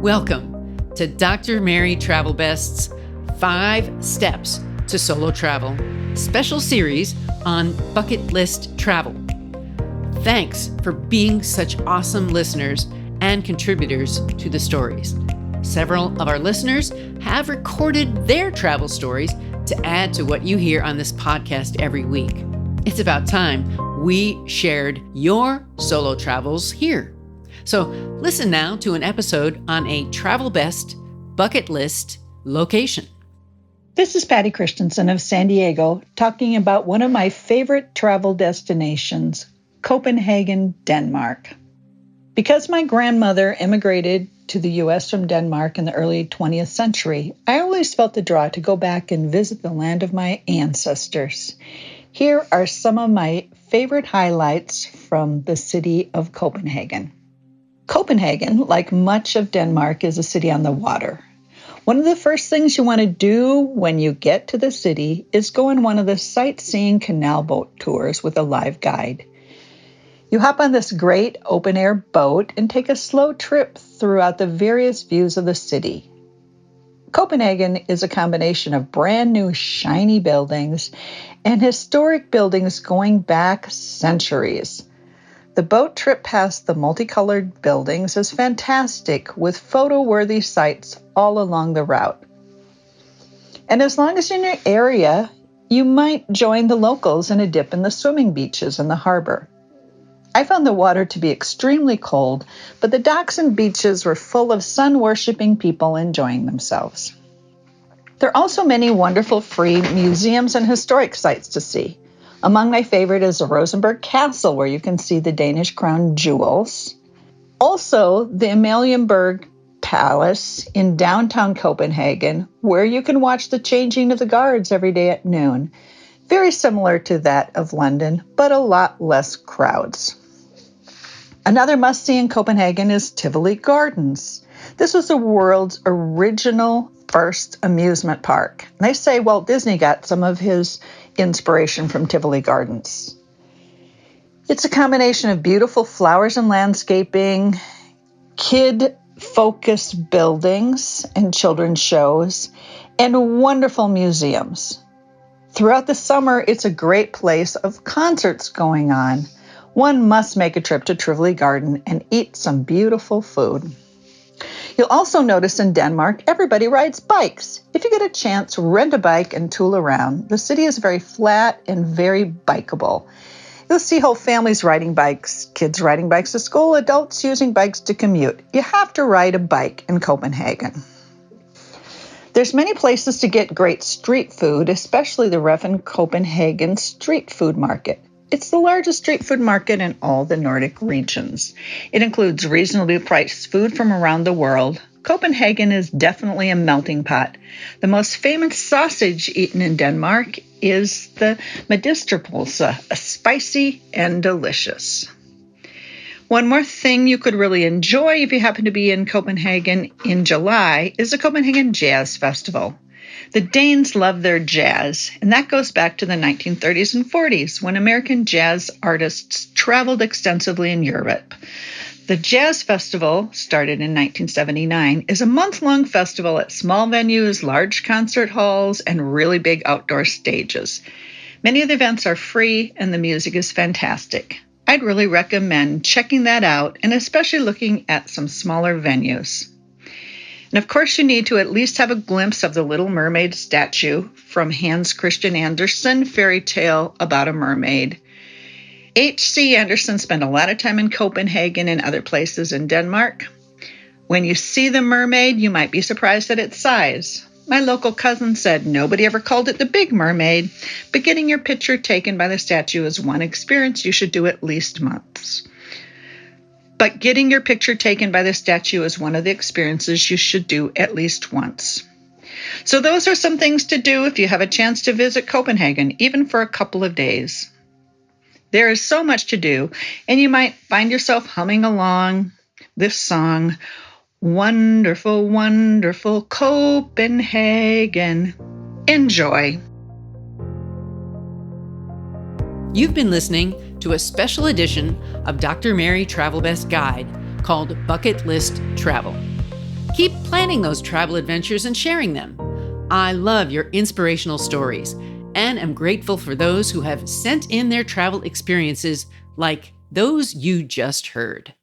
Welcome to Dr. Mary Travelbest's 5 Steps to Solo Travel, special series on bucket list travel. Thanks for being such awesome listeners and contributors to the stories. Several of our listeners have recorded their travel stories to add to what you hear on this podcast every week. It's about time we shared your solo travels here. So listen now to an episode on a Travelbest bucket list location. This is Patti Christensen of San Diego talking about one of my favorite travel destinations, Copenhagen, Denmark. Because my grandmother immigrated to the U.S. from Denmark in the early 20th century, I always felt the draw to go back and visit the land of my ancestors. Here are some of my favorite highlights from the city of Copenhagen. Copenhagen, like much of Denmark, is a city on the water. One of the first things you want to do when you get to the city is go on one of the sightseeing canal boat tours with a live guide. You hop on this great open-air boat and take a slow trip throughout the various views of the city. Copenhagen is a combination of brand new shiny buildings and historic buildings going back centuries. The boat trip past the multicolored buildings is fantastic, with photo-worthy sights all along the route. And as long as you're in your area, you might join the locals in a dip in the swimming beaches in the harbor. I found the water to be extremely cold, but the docks and beaches were full of sun-worshipping people enjoying themselves. There are also many wonderful free museums and historic sites to see. Among my favorite is the Rosenborg Castle, where you can see the Danish crown jewels. Also, the Amalienborg Palace in downtown Copenhagen, where you can watch the changing of the guards every day at noon. Very similar to that of London, but a lot less crowds. Another must-see in Copenhagen is Tivoli Gardens. This was the world's original first amusement park. And they say Walt Disney got some of his inspiration from Tivoli Gardens. It's a combination of beautiful flowers and landscaping, kid-focused buildings and children's shows, and wonderful museums. Throughout the summer, it's a great place of concerts going on. One must make a trip to Tivoli Garden and eat some beautiful food. You'll also notice in Denmark, everybody rides bikes. If you get a chance, rent a bike and tool around. The city is very flat and very bikeable. You'll see whole families riding bikes, kids riding bikes to school, adults using bikes to commute. You have to ride a bike in Copenhagen. There's many places to get great street food, especially the Reffen Copenhagen Street Food Market. It's the largest street food market in all the Nordic regions. It includes reasonably priced food from around the world. Copenhagen is definitely a melting pot. The most famous sausage eaten in Denmark is the medisterpølse, spicy and delicious. One more thing you could really enjoy if you happen to be in Copenhagen in July is the Copenhagen Jazz Festival. The Danes love their jazz, and that goes back to the 1930s and 40s when American jazz artists traveled extensively in Europe. The Jazz Festival, started in 1979, is a month-long festival at small venues, large concert halls, and really big outdoor stages. Many of the events are free, and the music is fantastic. I'd really recommend checking that out, and especially looking at some smaller venues. And of course, you need to at least have a glimpse of the Little Mermaid statue from Hans Christian Andersen fairy tale about a mermaid. H.C. Andersen spent a lot of time in Copenhagen and other places in Denmark. When you see the mermaid, you might be surprised at its size. My local cousin said nobody ever called it the Big Mermaid, but getting your picture taken by the statue is one experience you should do at least once. But getting your picture taken by the statue is one of the experiences you should do at least once. So those are some things to do if you have a chance to visit Copenhagen, even for a couple of days. There is so much to do, and you might find yourself humming along this song, Wonderful, Wonderful Copenhagen. Enjoy. You've been listening to a special edition of Dr. Mary Travelbest Guide called Bucket List Travel. Keep planning those travel adventures and sharing them. I love your inspirational stories and am grateful for those who have sent in their travel experiences like those you just heard.